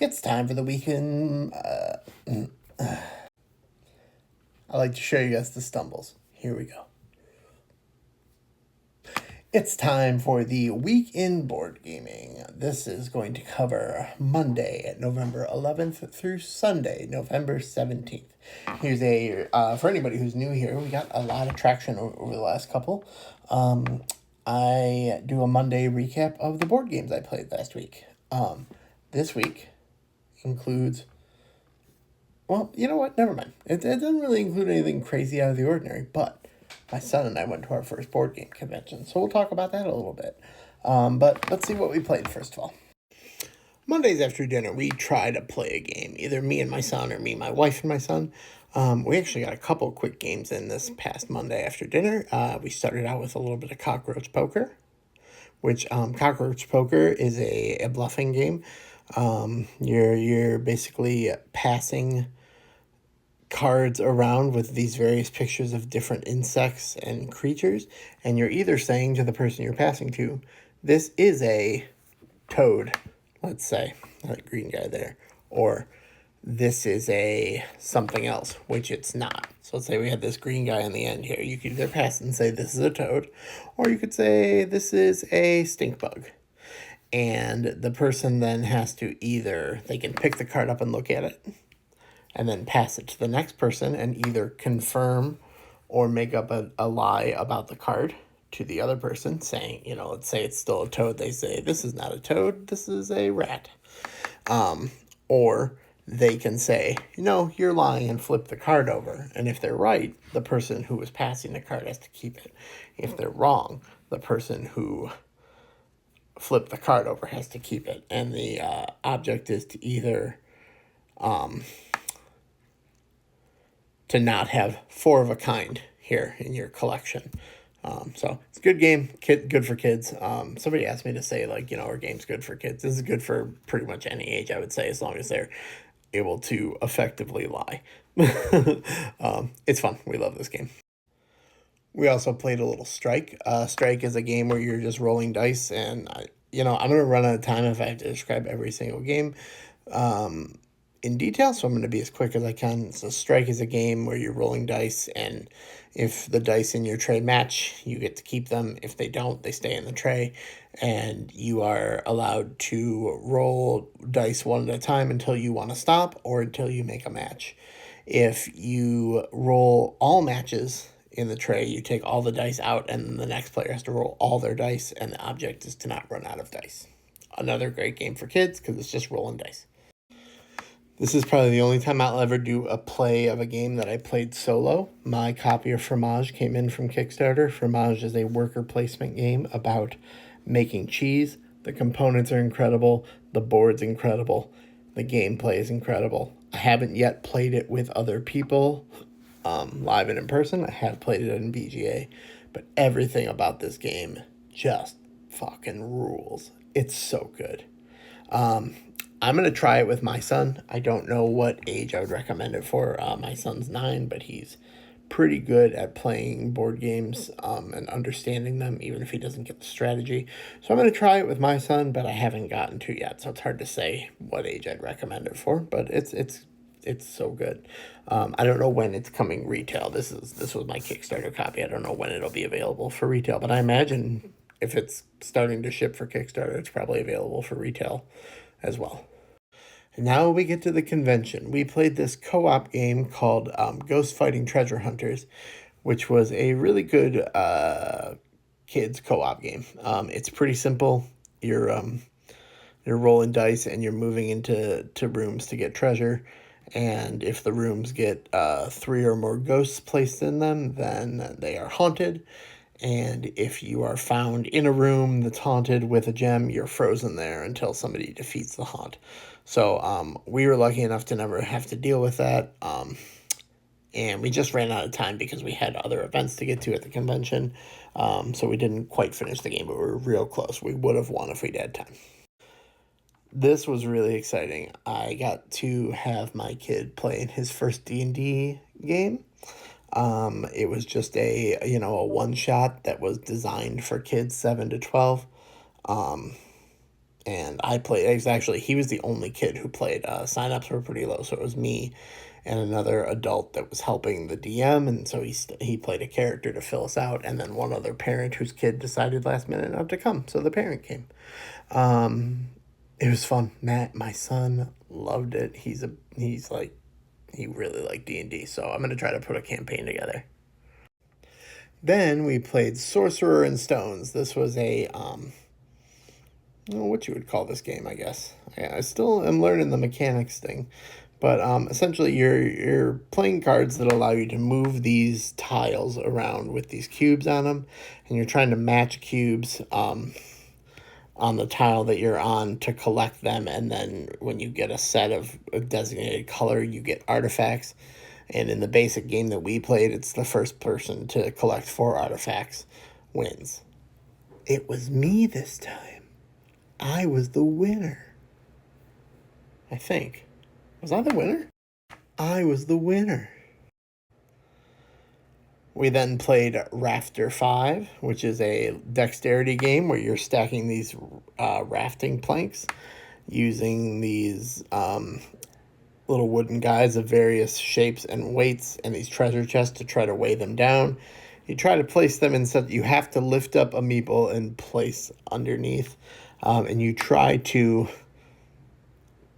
It's time for the weekend. I like to show you guys the stumbles. Here we go. It's time for the week in board gaming. This is going to cover Monday, November 11th through Sunday, November 17th. Here's for anybody who's new here, we got a lot of traction over the last couple. I do a Monday recap of the board games I played last week. This week includes, well, you know what? Never mind. It doesn't really include anything crazy out of the ordinary, but my son and I went to our first board game convention, so we'll talk about that a little bit. But let's see what we played first of all. Mondays after dinner, we try to play a game, either me and my son or me, my wife, and my son. We actually got a couple quick games in this past Monday after dinner. We started out with a little bit of cockroach poker, which cockroach poker is a bluffing game. You're basically passing cards around with these various pictures of different insects and creatures, and you're either saying to the person you're passing to, this is a toad, let's say, that green guy there, or this is a something else, which it's not. So let's say we had this green guy in the end here. You could either pass and say this is a toad, or you could say this is a stink bug. And the person then has to they can pick the card up and look at it, and then pass it to the next person and either confirm or make up a lie about the card to the other person, saying, let's say it's still a toad. They say, this is not a toad, this is a rat. Or they can say, you're lying, and flip the card over. And if they're right, the person who was passing the card has to keep it. If they're wrong, the person who flipped the card over has to keep it. And the object is to either to not have four of a kind here in your collection. So it's a good game, good for kids. Somebody asked me to say, our game's good for kids. This is good for pretty much any age, I would say, as long as they're able to effectively lie. It's fun. We love this game. We also played a little Strike. Strike is a game where you're just rolling dice, and I'm going to run out of time if I have to describe every single game in detail, so I'm going to be as quick as I can. So Strike is a game where you're rolling dice, and if the dice in your tray match, you get to keep them. If they don't, they stay in the tray, and you are allowed to roll dice one at a time until you want to stop or until you make a match. If you roll all matches in the tray, you take all the dice out, and then the next player has to roll all their dice, and the object is to not run out of dice. Another great game for kids because it's just rolling dice. This is probably the only time I'll ever do a play of a game that I played solo. My copy of Fromage came in from Kickstarter. Fromage is a worker placement game about making cheese. The components are incredible. The board's incredible. The gameplay is incredible. I haven't yet played it with other people live and in person. I have played it in BGA. But everything about this game just fucking rules. It's so good. I'm going to try it with my son. I don't know what age I would recommend it for. My son's 9, but he's pretty good at playing board games and understanding them, even if he doesn't get the strategy. So I'm going to try it with my son, but I haven't gotten to yet, so it's hard to say what age I'd recommend it for, but it's so good. I don't know when it's coming retail. This was my Kickstarter copy. I don't know when it'll be available for retail, but I imagine if it's starting to ship for Kickstarter, it's probably available for retail as well. And now we get to the convention. We played this co-op game called Ghost Fighting Treasure Hunters, which was a really good kids co-op game. It's pretty simple. You're rolling dice and you're moving into rooms to get treasure. And if the rooms get 3 or more ghosts placed in them, then they are haunted. And if you are found in a room that's haunted with a gem, you're frozen there until somebody defeats the haunt. So we were lucky enough to never have to deal with that. And we just ran out of time because we had other events to get to at the convention. So we didn't quite finish the game, but we were real close. We would have won if we'd had time. This was really exciting. I got to have my kid play in his first D&D game. It was just a one-shot that was designed for kids 7 to 12. And I played, it was actually, he was the only kid who played. Signups were pretty low, so it was me and another adult that was helping the DM, and so he played a character to fill us out, and then one other parent whose kid decided last minute not to come, so the parent came. It was fun. Matt, my son, loved it. He's like, he really liked D&D, so I'm gonna try to put a campaign together. Then we played Sorcerer and Stones. This was a what you would call this game, I guess. I still am learning the mechanics thing, but essentially you're playing cards that allow you to move these tiles around with these cubes on them, and you're trying to match cubes on the tile that you're on to collect them, and then when you get a set of a designated color, you get artifacts. And in the basic game that we played, it's the first person to collect 4 artifacts wins. It was me this time. I was the winner. I think. Was I the winner? I was the winner. We then played Rafter 5, which is a dexterity game where you're stacking these rafting planks using these little wooden guys of various shapes and weights and these treasure chests to try to weigh them down. You try to place them in such you have to lift up a meeple and place underneath, and you try to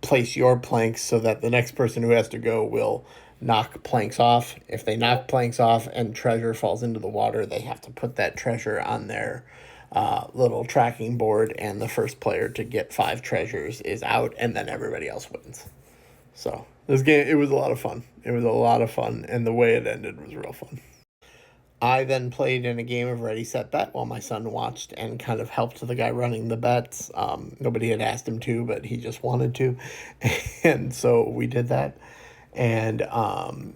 place your planks so that the next person who has to go will knock planks off. If they knock planks off and treasure falls into the water, they have to put that treasure on their little tracking board, and the first player to get 5 treasures is out, and then everybody else wins. So this game, it was a lot of fun. It was a lot of fun, and the way it ended was real fun. I then played in a game of Ready, Set, Bet while my son watched and kind of helped the guy running the bets. Nobody had asked him to, but he just wanted to. And so we did that. And that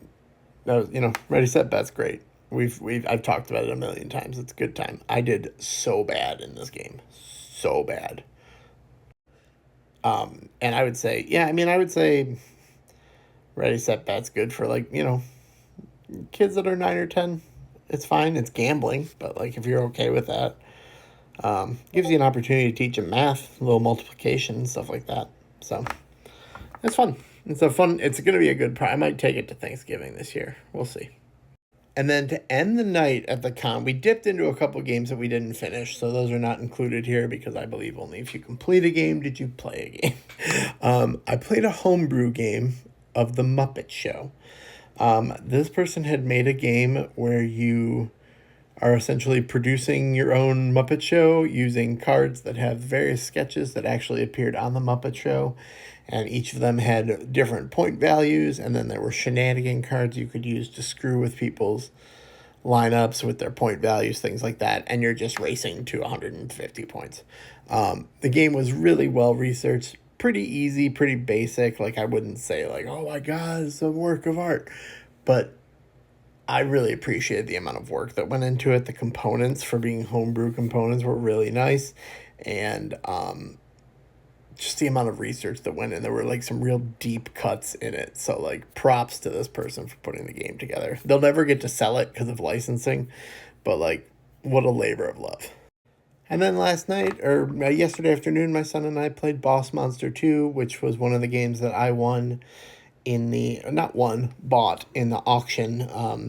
was, Ready, Set, Bet's great. I've talked about it a million times. It's a good time. I did so bad in this game. So bad. And I would say, Ready, Set, Bet's good for kids that are 9 or 10. It's fine. It's gambling, but if you're okay with that, gives you an opportunity to teach them math, a little multiplication, stuff like that. So it's fun. It's going to be a good I might take it to Thanksgiving this year. We'll see. And then to end the night at the con, we dipped into a couple games that we didn't finish, so those are not included here because I believe only if you complete a game did you play a game. I played a homebrew game of The Muppet Show. This person had made a game where you are essentially producing your own Muppet Show using cards that have various sketches that actually appeared on the Muppet Show. And each of them had different point values, and then there were shenanigan cards you could use to screw with people's lineups with their point values, things like that, and you're just racing to 150 points. The game was really well researched, pretty easy, pretty basic. I wouldn't say oh my god, it's a work of art, but I really appreciated the amount of work that went into it. The components, for being homebrew components, were really nice, and just the amount of research that went in. There were some real deep cuts in it. So props to this person for putting the game together. They'll never get to sell it because of licensing, but what a labor of love. And then last night, or yesterday afternoon, my son and I played Boss Monster 2, which was one of the games that I won bought in the auction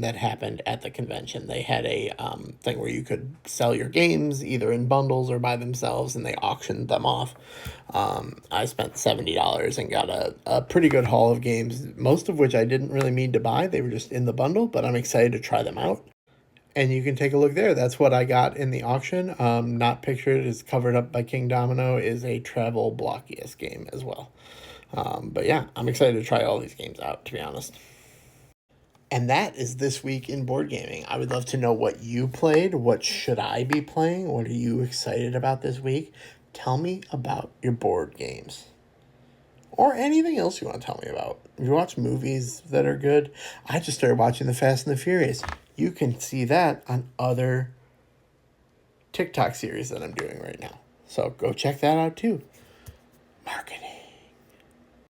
that happened at the convention. They had a thing where you could sell your games either in bundles or by themselves, and they auctioned them off. I spent $70 and got a pretty good haul of games, most of which I didn't really mean to buy. They were just in the bundle, but I'm excited to try them out. And you can take a look there. That's what I got in the auction. Not pictured, is covered up by King Domino, is a travel Blockius game as well. But yeah, I'm excited to try all these games out, to be honest. And that is this week in board gaming. I would love to know what you played. What should I be playing? What are you excited about this week? Tell me about your board games. Or anything else you want to tell me about. If you watch movies that are good, I just started watching The Fast and the Furious. You can see that on other TikTok series that I'm doing right now. So go check that out too. Marketing.